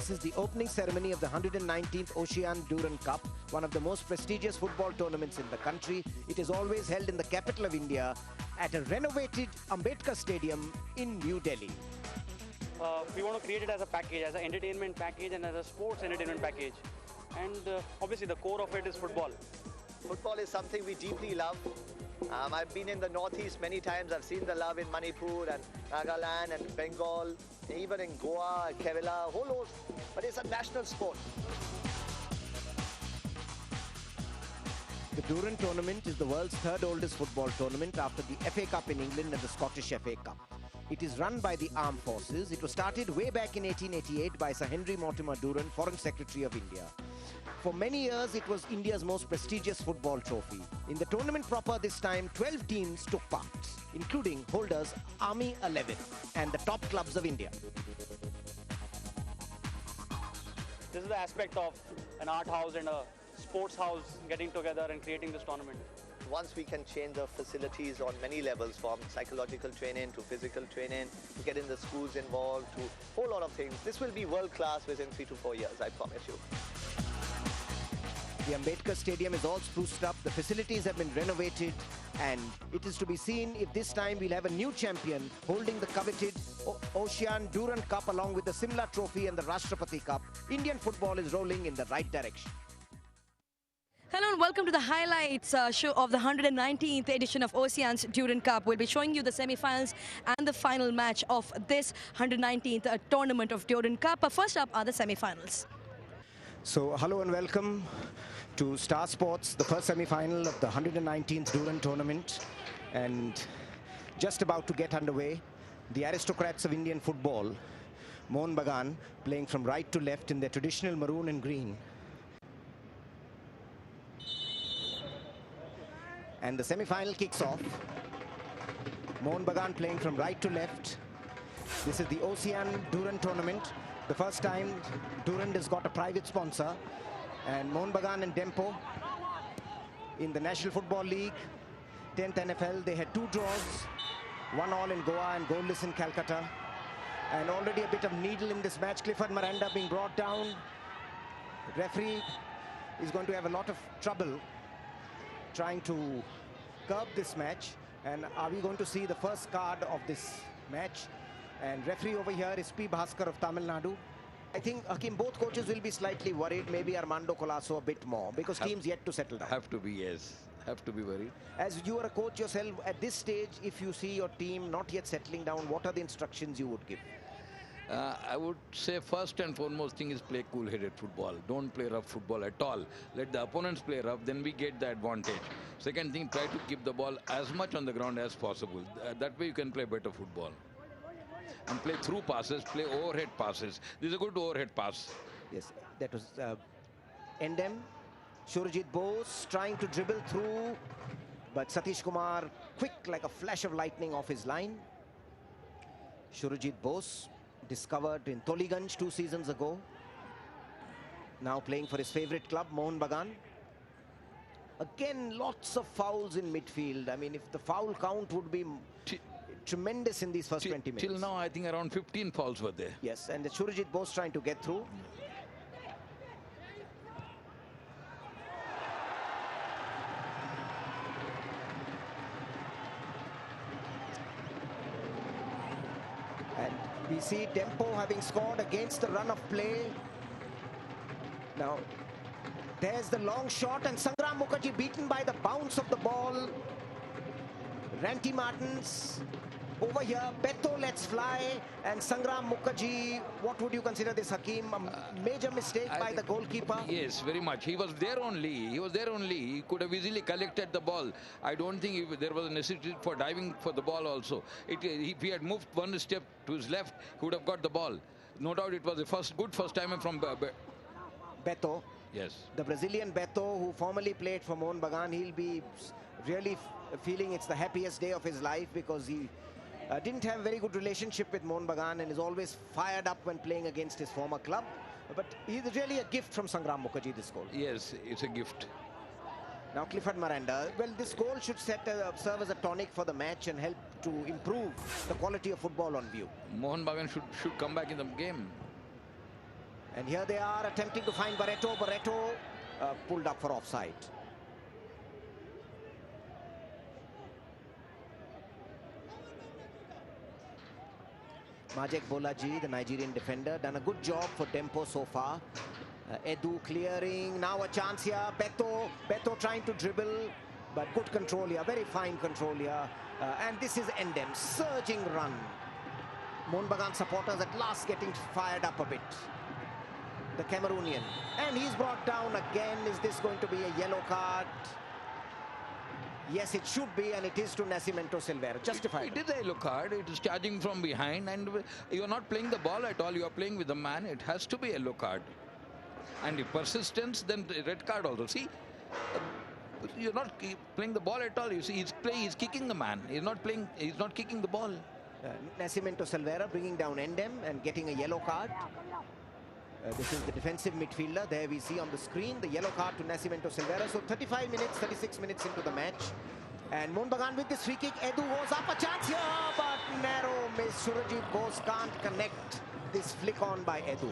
This is the opening ceremony of the 119th Ocean Durand Cup, one of the most prestigious football tournaments in the country. It is always held in the capital of India at a renovated Ambedkar Stadium in New Delhi. We want to create it as a package, as an entertainment package and as a sports entertainment package. And obviously the core of it is football. Football is something we deeply love. I've been in the Northeast many times. I've seen the love in Manipur and Nagaland and Bengal, even in Goa, Kerala, a whole host. But it's a national sport. The Durand tournament is the world's third oldest football tournament after the FA Cup in England and the Scottish FA Cup. It is run by the Armed Forces. It was started way back in 1888 by Sir Henry Mortimer Durand, Foreign Secretary of India. For many years, it was India's most prestigious football trophy. In the tournament proper this time, 12 teams took part, including holders Army 11 and the top clubs of India. This is the aspect of an art house and a sports house getting together and creating this tournament. Once we can change the facilities on many levels, from psychological training to physical training, to getting the schools involved, to a whole lot of things. This will be world class within 3 to 4 years, I promise you. The Ambedkar Stadium is all spruced up, the facilities have been renovated, and it is to be seen if this time we'll have a new champion holding the coveted Ocean Durand Cup along with the Simla Trophy and the Rashtrapati Cup. Indian football is rolling in the right direction. Hello and welcome to the highlights show of the 119th edition of Ocean's Durand Cup. We'll be showing you the semi-finals and the final match of this 119th tournament of Durand Cup. First up are the semi-finals. So hello and welcome to Star Sports, the first semi-final of the 119th Durand tournament, and just about to get underway. The aristocrats of Indian football, Mohun Bagan, playing from right to left in their traditional maroon and green. And the semi-final kicks off. Mohun Bagan playing from right to left. This is the Ocean Durand tournament. The first time Durand has got a private sponsor. And Mohun Bagan and Dempo in the National Football League, 10th NFL, they had 2 draws, 1-1 in Goa and goalless in Calcutta. And already a bit of needle in this match. Clifford Miranda being brought down. Referee is going to have a lot of trouble trying to curb this match. And are we going to see the first card of this match? And referee over here is P. Bhaskar of Tamil Nadu. I think, Hakim, both coaches will be slightly worried, maybe Armando Colasso a bit more, because teams yet to settle down. Have to be, yes. Have to be worried. As you are a coach yourself, at this stage, if you see your team not yet settling down, what are the instructions you would give? I would say first and foremost thing is play cool-headed football. Don't play rough football at all. Let the opponents play rough, then we get the advantage. Second thing, try to keep the ball as much on the ground as possible. That way you can play better football. And play through passes, play overhead passes. This is a good overhead pass. Yes, that was Endem. Surajit Bose trying to dribble through, but Satish Kumar quick like a flash of lightning off his line. Surajit Bose, discovered in Toliganj 2 seasons ago. Now playing for his favorite club, Mohun Bagan. Again, lots of fouls in midfield. I mean, if the foul count would be tremendous in these first 20 minutes. Till now, I think around 15 fouls were there. Yes, and the Surajit Bose trying to get through. And we see Dempo having scored against the run of play. Now, there's the long shot and Sangram Mukherjee beaten by the bounce of the ball. Ranty Martins over here, Beto lets fly, and Sangram Mukherjee, what would you consider this, Hakim? A major mistake by the goalkeeper? Yes, very much. He was there only. He could have easily collected the ball. I don't think there was a necessity for diving for the ball also. If he had moved one step to his left, he would have got the ball. No doubt it was a good first time from Beto. Yes. The Brazilian Beto, who formerly played for Mohun Bagan, he'll be really feeling it's the happiest day of his life, because he didn't have a very good relationship with Mohun Bagan and is always fired up when playing against his former club. But he's really a gift from Sangram Mukherjee, this goal. Yes, it's a gift. Now Clifford Miranda. Well, this goal should serve as a tonic for the match and help to improve the quality of football on view. Mohun Bagan should come back in the game. And here they are attempting to find Barreto. Barreto pulled up for offside. Majek Bolaji, the Nigerian defender, done a good job for Dempo so far. Edu clearing, now a chance here. Beto trying to dribble, but good control here, very fine control here. And this is Endem, surging run. Mohun Bagan supporters at last getting fired up a bit. The Cameroonian, and he's brought down again. Is this going to be a yellow card? Yes, it should be, and it is to Nascimento Silveira. Justified. It is a yellow card. It is charging from behind, and you are not playing the ball at all. You are playing with the man. It has to be a yellow card. And if persistence, then red card also. See, you're not playing the ball at all. You see, he's kicking the man. He's not playing. He's not kicking the ball. Nascimento Silveira bringing down Endem and getting a yellow card. This is the defensive midfielder. There we see on the screen the yellow card to Nascimento Silveira. So 35 minutes, 36 minutes into the match. And Mohun Bagan with this free kick. Edu goes up, a chance here, but narrow miss. Surajit Bose can't connect this flick on by Edu.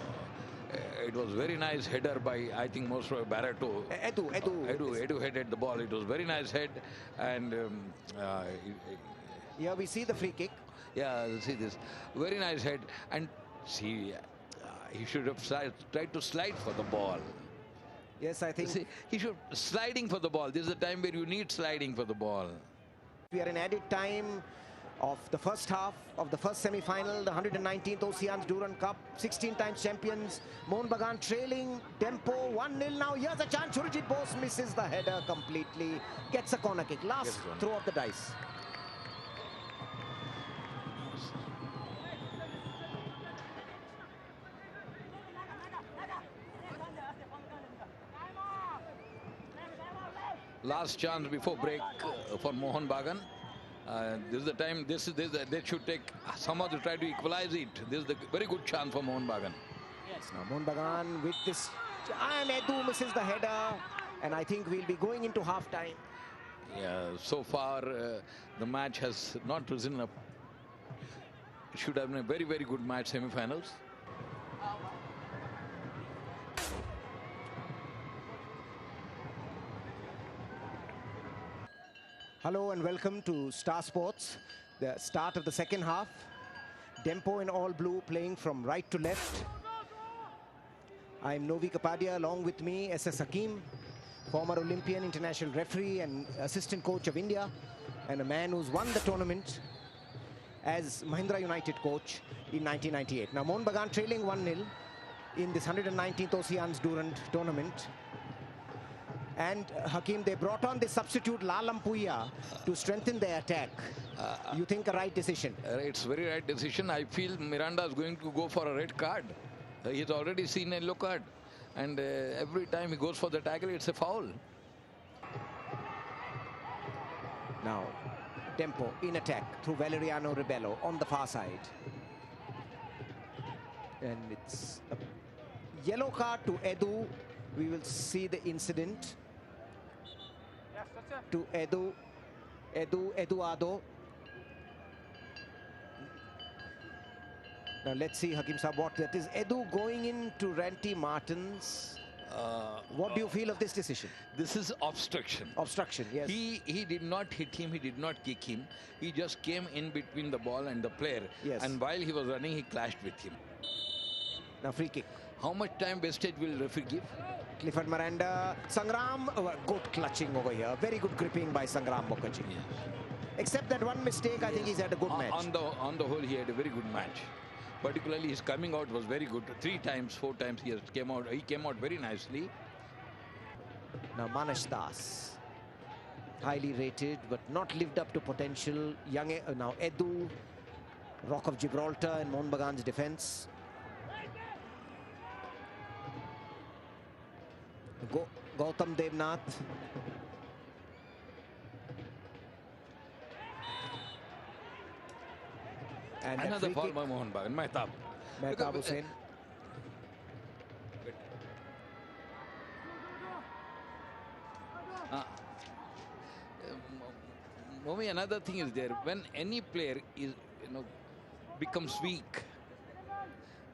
It was very nice header by, I think, most of Barreto. Edu headed the ball. It was very nice head. And here we see the free kick. Yeah, see this. Very nice head. And see, he should have tried to slide for the ball. Yes, I think. See, he should sliding for the ball. This is the time where you need sliding for the ball. We are in added time of the first half of the first semi-final, the 119th Oceans Durand Cup, 16 times champions. Mohun Bagan trailing Dempo 1-0 now. Here's a chance. Surajit Bose misses the header completely. Gets a corner kick. Last throw of the dice. Last chance before break for Mohun Bagan. This is the time. They should take somehow to try to equalize it. This is the very good chance for Mohun Bagan. Yes. Now Mohun Bagan with this, and Edu misses the header, and I think we'll be going into half time. Yeah. So far, the match has not risen up. It should have been a very, very good match, semi-finals. Hello and welcome to Star Sports, the start of the second half. Dempo in all blue playing from right to left. I'm Novi Kapadia, along with me SS Hakim, former Olympian, international referee and assistant coach of India, and a man who's won the tournament as Mahindra United coach in 1998. Now Mohun Bagan trailing 1-0 in this 119th Oceans Durand tournament. And Hakim, they brought on the substitute Lalam Puya to strengthen their attack. You think a right decision? It's a very right decision. I feel Miranda is going to go for a red card. He's already seen a yellow card. And every time he goes for the tackle, it's a foul. Now, Dempo in attack through Valeriano Ribello on the far side. And it's a yellow card to Edu. We will see the incident. To Eduardo. Now let's see, Hakim Sahab, what that is. Edu going into Ranty Martins. What do you feel of this decision? This is obstruction. Obstruction, yes. He did not hit him. He did not kick him. He just came in between the ball and the player. Yes. And while he was running, he clashed with him. Now free kick. How much time wastage will referee give? Clifford Miranda, Sangram, good clutching over here. Very good gripping by Sangram Mukherjee. Yes. Except that one mistake, I think he's had a good match. On the whole, he had a very good match. Particularly his coming out was very good. 3 times, 4 times he came out. He came out very nicely. Now Manas Das, highly rated but not lived up to potential. Now Edu, Rock of Gibraltar and Mohun Bagan's defense. Gautam Devnath. And another foul by Mohun Bagan. Mehtab Hussain. Momi, another thing is there. When any player is, becomes weak,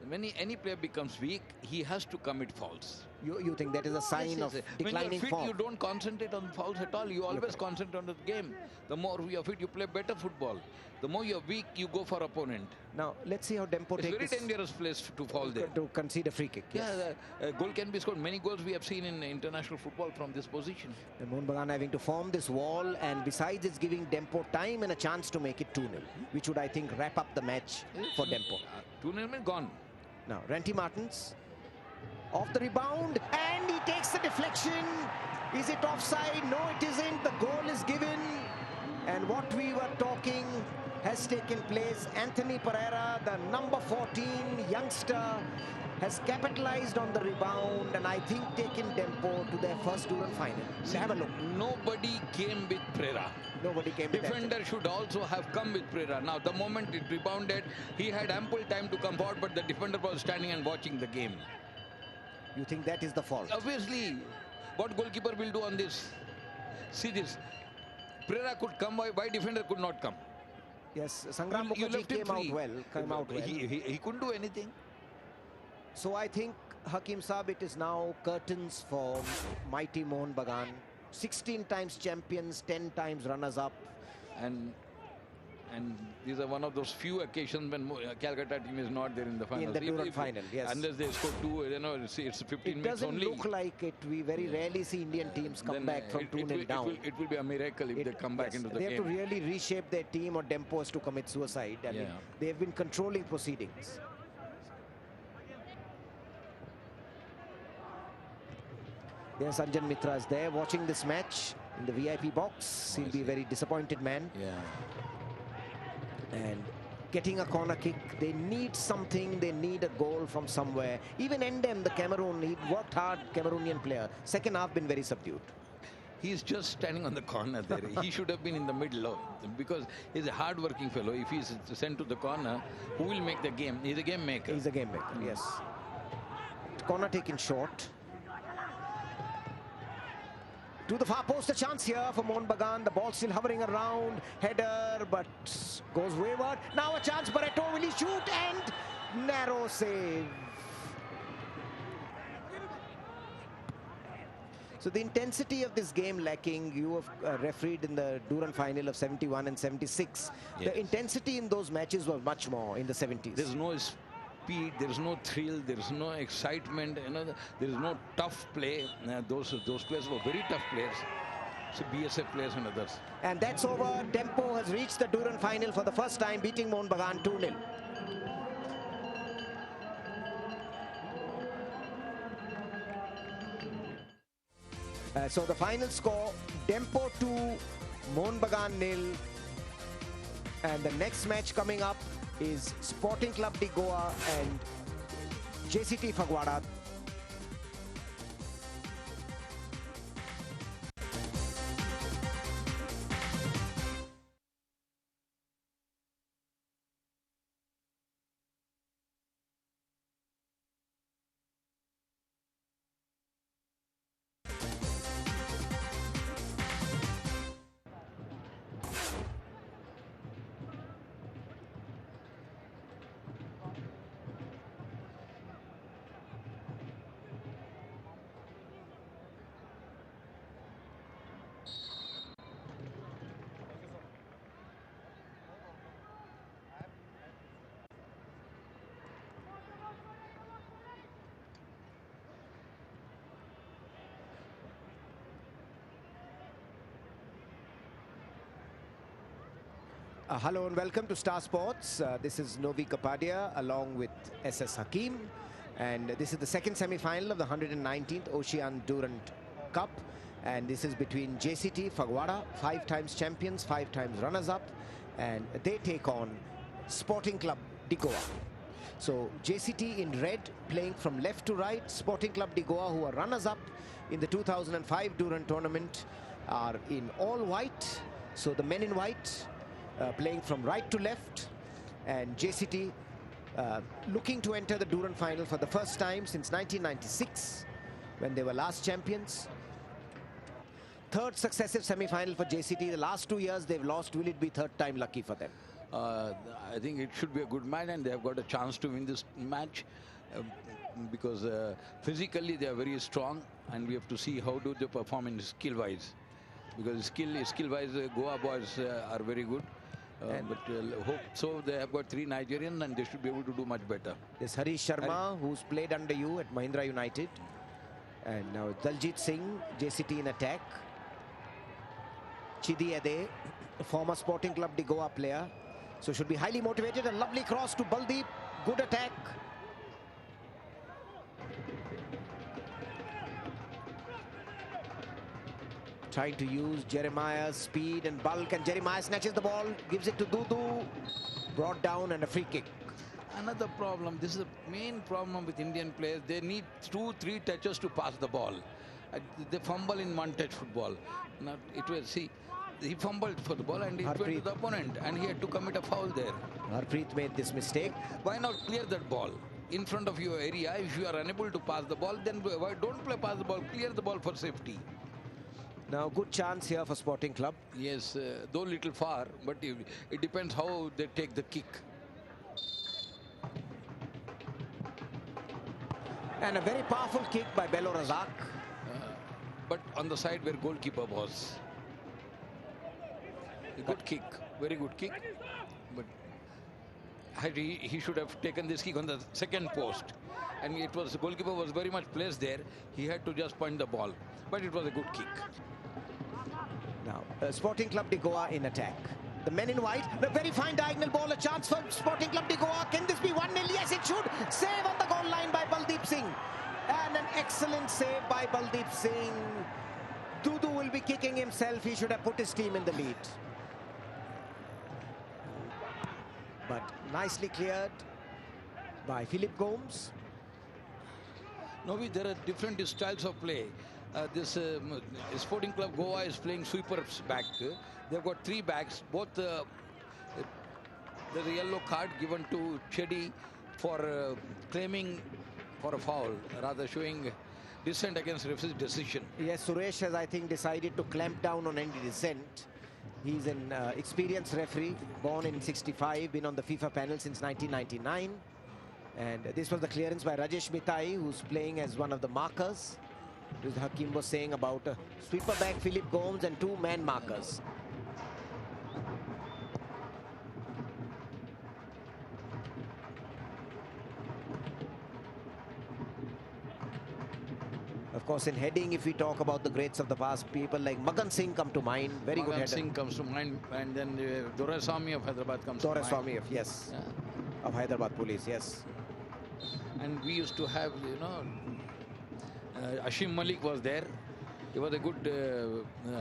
when any player becomes weak, he has to commit fouls. You think that is a sign of When declining you're fit, form? you don't concentrate on fouls at all. You always concentrate on the game. The more you're fit, you play better football. The more you're weak, you go for opponent. Now, let's see how Dempo It's takes very this dangerous place to fall there. to concede a free kick. Yes. Yeah, a goal can be scored. Many goals we have seen in international football from this position. And Mohun Bagan having to form this wall, and besides it's giving Dempo time and a chance to make it 2-0, which would, I think, wrap up the match for Dempo. 2-0 gone. Now, Ranty Martins off the rebound, and he takes the deflection. Is it offside? No, it isn't. The goal is given. And what we were talking has taken place. Anthony Pereira, the number 14 youngster, has capitalized on the rebound and I think taken Dempo to their first Durand final. Have a look. Nobody came with Pereira. Nobody came with Defender should also have come with Pereira. Now, the moment it rebounded, he had ample time to come forward, but the defender was standing and watching the game. You think that is the fault? Obviously, what goalkeeper will do on this? See this. Pereira could come, why defender could not come? Yes, Sangram You Mukherjee left him came out well. He couldn't do anything. So I think, Hakim Saab, it is now curtains for mighty Mohun Bagan. 16 times champions, 10 times runners-up. And these are one of those few occasions when Calcutta team is not there in the final. In the Durand final, yes. Unless they score two, you know, it's 15 minutes only. It doesn't look like it. We very rarely see Indian teams come Then back from 2-0 down. It will be a miracle if they come back into the They game. have to really reshape their team, or Dempo has to commit suicide. I mean, they have been controlling proceedings. There's Anjan Mitra is there watching this match in the VIP box. He'll be a very disappointed man. Yeah. And getting a corner kick, they need something, they need a goal from somewhere. Even Endem, the Cameroon, he worked hard, Cameroonian player. Second half been very subdued. He's just standing on the corner there. He should have been in the middle because he's a hard-working fellow. If he's sent to the corner, who will make the game? He's a game maker. He's a game maker, yes. Corner taken short. To the far post, a chance here for Mohun Bagan. The ball still hovering around. Header, but goes wayward. Now a chance. Barreto, will he shoot? And narrow save. So the intensity of this game lacking. You have refereed in the Durand final of 71 and 76. Yes. The intensity in those matches was much more in the 70s. There's no speed, there is no thrill, there is no excitement, you know, there is no tough play. Those players were very tough players. So BSF players and others. And that's over. Dempo has reached the Durand final for the first time, beating Mohun Bagan 2-0. So the final score, Dempo 2, Mohun Bagan 0. And the next match coming up is Sporting Club de Goa and JCT Phagwara. Hello and welcome to Star Sports. This is Novi Kapadia along with SS Hakim. And this is the second semi-final of the 119th Ocean Durand Cup. And this is between JCT Phagwara, 5 times champions, 5 times runners-up. And they take on Sporting Club de Goa. So JCT in red, playing from left to right. Sporting Club de Goa, who are runners-up in the 2005 Durand tournament, are in all white. So the men in white playing from right to left, and JCT looking to enter the Durand final for the first time since 1996 when they were last champions. Third successive semi-final for JCT. The last 2 years they've lost. Will it be third time lucky for them? I think it should be a good match, and they have got a chance to win this match because physically they are very strong, and we have to see how do they perform in skill-wise. Because skill-wise, Goa boys are very good. But hope so. They have got 3 Nigerians, and they should be able to do much better. There's Harish Sharma, who's played under you at Mahindra United. And now Daljit Singh, JCT in attack. Chidi Ade, former Sporting Club de Goa player. So should be highly motivated. A lovely cross to Baldeep. Good attack. Trying to use Jeremiah's speed and bulk, and Jeremiah snatches the ball, gives it to Dudu, brought down, and a free kick. Another problem, this is the main problem with Indian players. They need 2-3 touches to pass the ball. They fumble in one-touch football. Now, it was, see, he fumbled for the ball and it went to the opponent, and he had to commit a foul there. Harpreet made this mistake. Why not clear that ball in front of your area? If you are unable to pass the ball, then why don't pass the ball, clear the ball for safety. Now, good chance here for Sporting Club. Yes, though little far, but it depends how they take the kick. And a very powerful kick by Bello Razak. But on the side where goalkeeper was. A good kick, very good kick. But he should have taken this kick on the second post. And it was, the goalkeeper was very much placed there. He had to just point the ball. But it was a good kick. Now, Sporting Club de Goa in attack. The men in white, the very fine diagonal ball, a chance for Sporting Club de Goa. Can this be 1-0? Yes, it should. Save on the goal line by Baldeep Singh. And an excellent save by Baldeep Singh. Dudu will be kicking himself. He should have put his team in the lead. But nicely cleared by Philip Gomes. Novi, there are different styles of play. This Sporting Club Goa is playing sweepers back. They've got 3 backs. Both there's a yellow card given to Chedi for claiming for a foul, rather showing dissent against referee's decision. Yes, Suresh has, I think, decided to clamp down on any dissent. He's an experienced referee, born in '65, been on the FIFA panel since 1999. And this was the clearance by Rajesh Mitai, who's playing as one of the markers. This Hakim was saying about a sweeper back Philip Gomes and 2 man markers. Of course, in heading, if we talk about the greats of the past, people like Magan Singh come to mind. Very good header. Magan Singh comes to mind, and then Doraiswamy of Hyderabad comes to mind. Doraiswamy of, yes, of Hyderabad Police, yes. And we used to have, you know, Ashim Malik was there. He was a good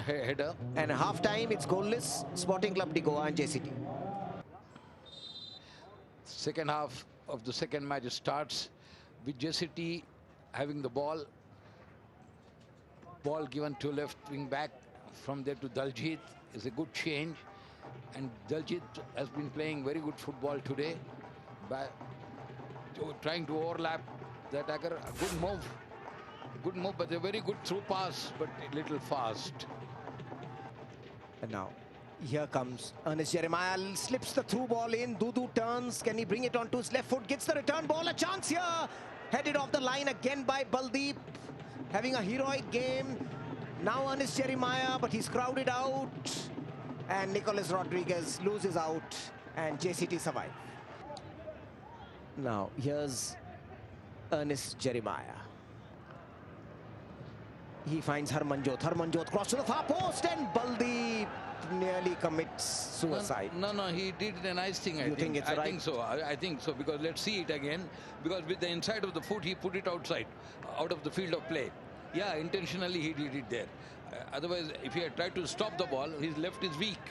header. And half time, it's goalless. Sporting Club de Goa and JCT. Second half of the second match starts with JCT having the ball. Ball given to left wing back. From there to Daljit is a good change. And Daljit has been playing very good football today. Trying to overlap the attacker. A good move. Good move, but a very good through pass, but a little fast. And now, here comes Ernest Jeremiah, slips the through ball in. Dudu turns. Can he bring it onto his left foot? Gets the return ball. A chance here. Headed off the line again by Baldeep. Having a heroic game. Now Ernest Jeremiah, but he's crowded out. And Nicholas Rodriguez loses out. And JCT survive. Now, here's Ernest Jeremiah. He finds Harmanjot. Harmanjot cross to the far post, and Baldeep nearly commits suicide. No, he did a nice thing. I think it's right. I think so, because let's see it again. Because with the inside of the foot, he put it outside, out of the field of play. Yeah, intentionally he did it there. Otherwise, if he had tried to stop the ball, his left is weak.